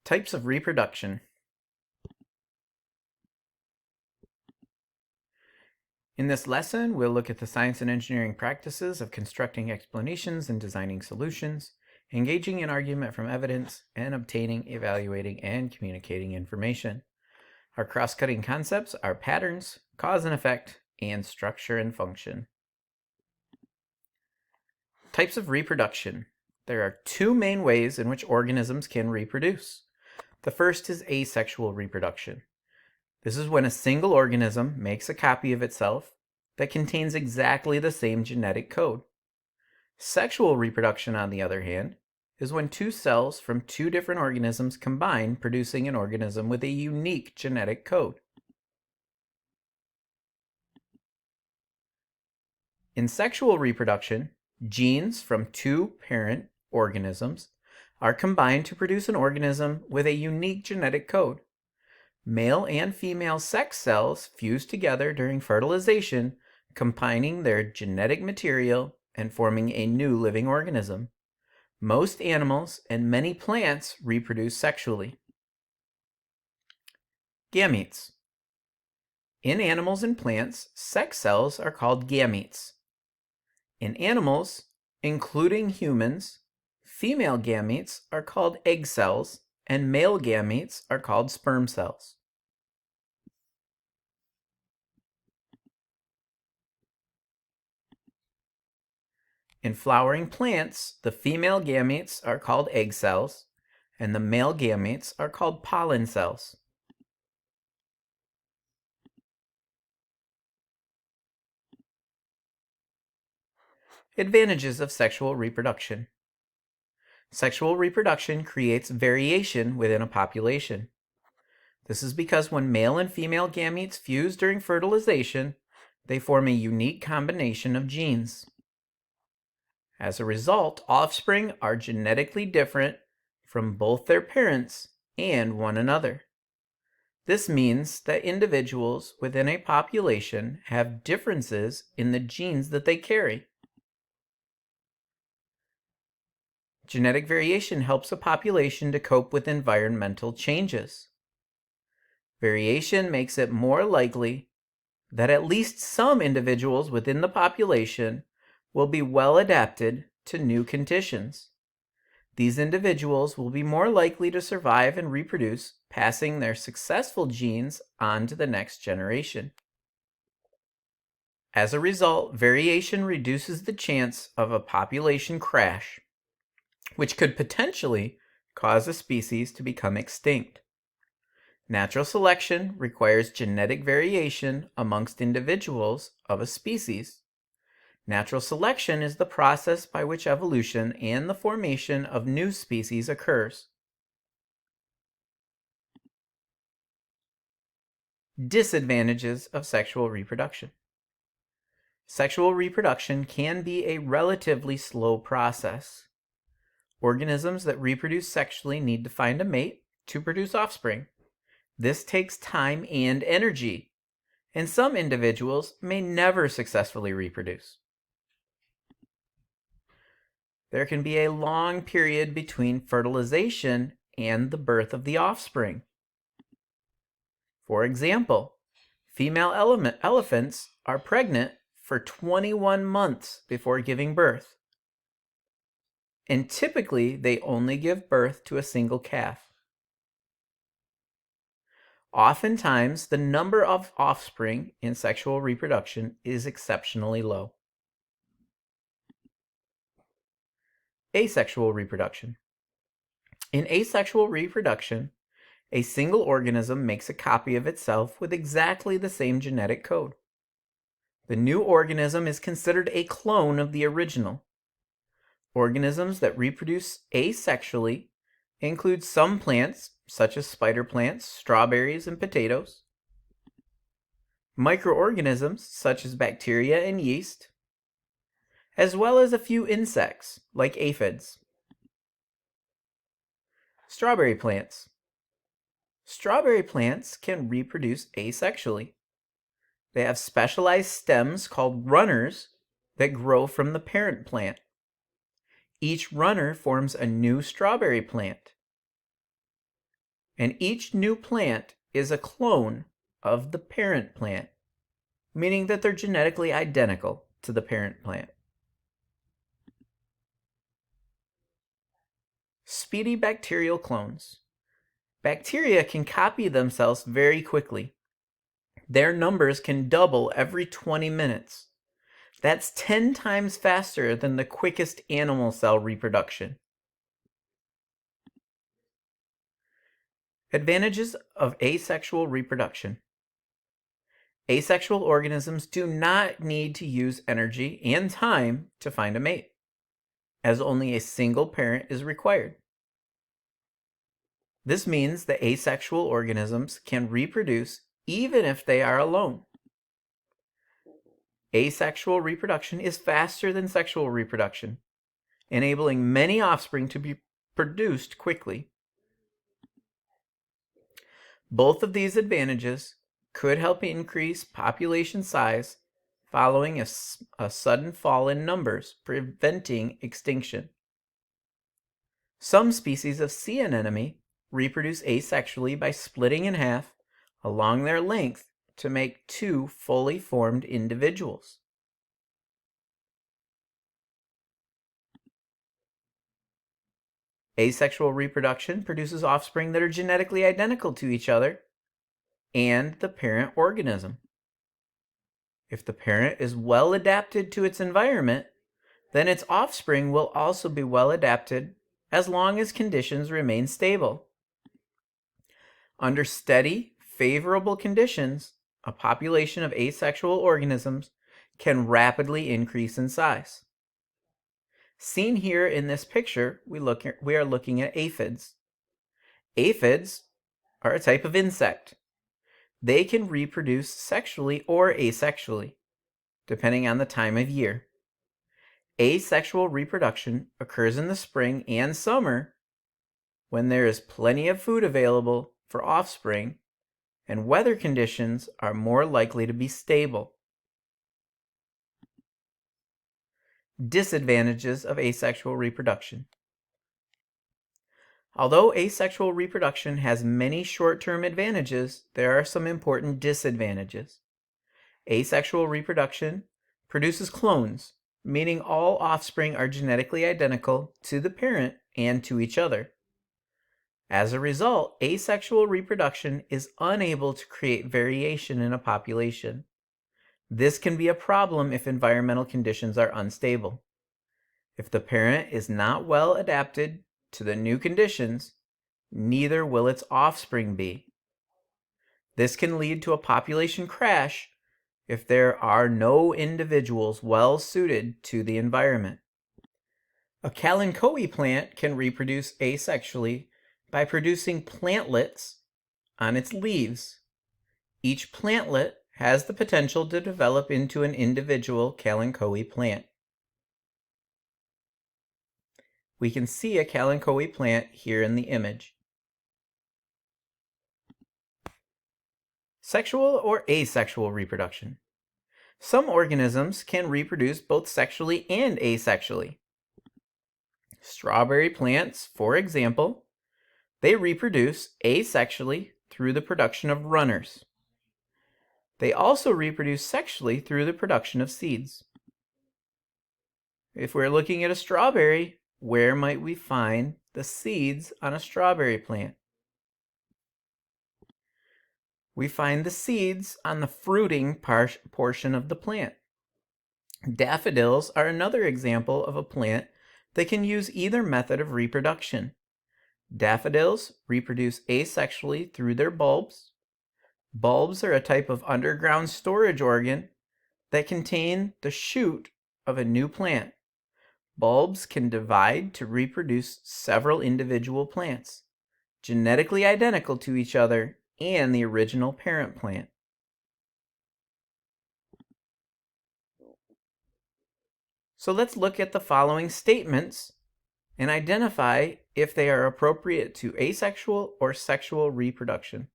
Types of reproduction. In this lesson, we'll look at the science and engineering practices of constructing explanations and designing solutions, engaging in argument from evidence, and obtaining, evaluating, and communicating information. Our cross-cutting concepts are patterns, cause and effect, and structure and function. Types of reproduction. There are two main ways in which organisms can reproduce. The first is asexual reproduction. This is when a single organism makes a copy of itself that contains exactly the same genetic code. Sexual reproduction, on the other hand, is when two cells from two different organisms combine, producing an organism with a unique genetic code. In sexual reproduction, genes from two parent organisms are combined to produce an organism with a unique genetic code. Male and female sex cells fuse together during fertilization, combining their genetic material and forming a new living organism. Most animals and many plants reproduce sexually. Gametes. In animals and plants, sex cells are called gametes. In animals, including humans, female gametes are called egg cells, and male gametes are called sperm cells. In flowering plants, the female gametes are called egg cells, and the male gametes are called pollen cells. Advantages of sexual reproduction. Sexual reproduction creates variation within a population. This is because when male and female gametes fuse during fertilization, they form a unique combination of genes. As a result, offspring are genetically different from both their parents and one another. This means that individuals within a population have differences in the genes that they carry. Genetic variation helps a population to cope with environmental changes. Variation makes it more likely that at least some individuals within the population will be well adapted to new conditions. These individuals will be more likely to survive and reproduce, passing their successful genes on to the next generation. As a result, variation reduces the chance of a population crash, which could potentially cause a species to become extinct. Natural selection requires genetic variation amongst individuals of a species. Natural selection is the process by which evolution and the formation of new species occurs. Disadvantages of sexual reproduction. Sexual reproduction can be a relatively slow process. Organisms that reproduce sexually need to find a mate to produce offspring. This takes time and energy, and some individuals may never successfully reproduce. There can be a long period between fertilization and the birth of the offspring. For example, female elephants are pregnant for 21 months before giving birth, and typically they only give birth to a single calf. Oftentimes, the number of offspring in sexual reproduction is exceptionally low. Asexual reproduction. In asexual reproduction, a single organism makes a copy of itself with exactly the same genetic code. The new organism is considered a clone of the original. Organisms that reproduce asexually include some plants, such as spider plants, strawberries, and potatoes, microorganisms, such as bacteria and yeast, as well as a few insects, like aphids. Strawberry plants. Strawberry plants can reproduce asexually. They have specialized stems called runners that grow from the parent plant. Each runner forms a new strawberry plant. And each new plant is a clone of the parent plant, meaning that they're genetically identical to the parent plant. Speedy bacterial clones. Bacteria can copy themselves very quickly. Their numbers can double every 20 minutes. That's 10 times faster than the quickest animal cell reproduction. Advantages of asexual reproduction. Asexual organisms do not need to use energy and time to find a mate, as only a single parent is required. This means that asexual organisms can reproduce even if they are alone. Asexual reproduction is faster than sexual reproduction, enabling many offspring to be produced quickly. Both of these advantages could help increase population size following a sudden fall in numbers, preventing extinction. Some species of sea anemone reproduce asexually by splitting in half along their length to make two fully formed individuals. Asexual reproduction produces offspring that are genetically identical to each other and the parent organism. If the parent is well adapted to its environment, then its offspring will also be well adapted as long as conditions remain stable. Under steady, favorable conditions, a population of asexual organisms can rapidly increase in size. Seen here in this picture, we are looking at aphids. Aphids are a type of insect. They can reproduce sexually or asexually, depending on the time of year. Asexual reproduction occurs in the spring and summer when there is plenty of food available for offspring and weather conditions are more likely to be stable. Disadvantages of asexual reproduction. Although asexual reproduction has many short-term advantages, there are some important disadvantages. Asexual reproduction produces clones, meaning all offspring are genetically identical to the parent and to each other. As a result, asexual reproduction is unable to create variation in a population. This can be a problem if environmental conditions are unstable. If the parent is not well adapted to the new conditions, neither will its offspring be. This can lead to a population crash if there are no individuals well suited to the environment. A kalanchoe plant can reproduce asexually by producing plantlets on its leaves. Each plantlet has the potential to develop into an individual kalanchoe plant. We can see a kalanchoe plant here in the image. Sexual or asexual reproduction. Some organisms can reproduce both sexually and asexually. Strawberry plants, for example, they reproduce asexually through the production of runners. They also reproduce sexually through the production of seeds. If we're looking at a strawberry, where might we find the seeds on a strawberry plant? We find the seeds on the fruiting portion of the plant. Daffodils are another example of a plant that can use either method of reproduction. Daffodils reproduce asexually through their bulbs. Bulbs are a type of underground storage organ that contain the shoot of a new plant. Bulbs can divide to reproduce several individual plants, genetically identical to each other and the original parent plant. So let's look at the following statements and identify if they are appropriate to asexual or sexual reproduction.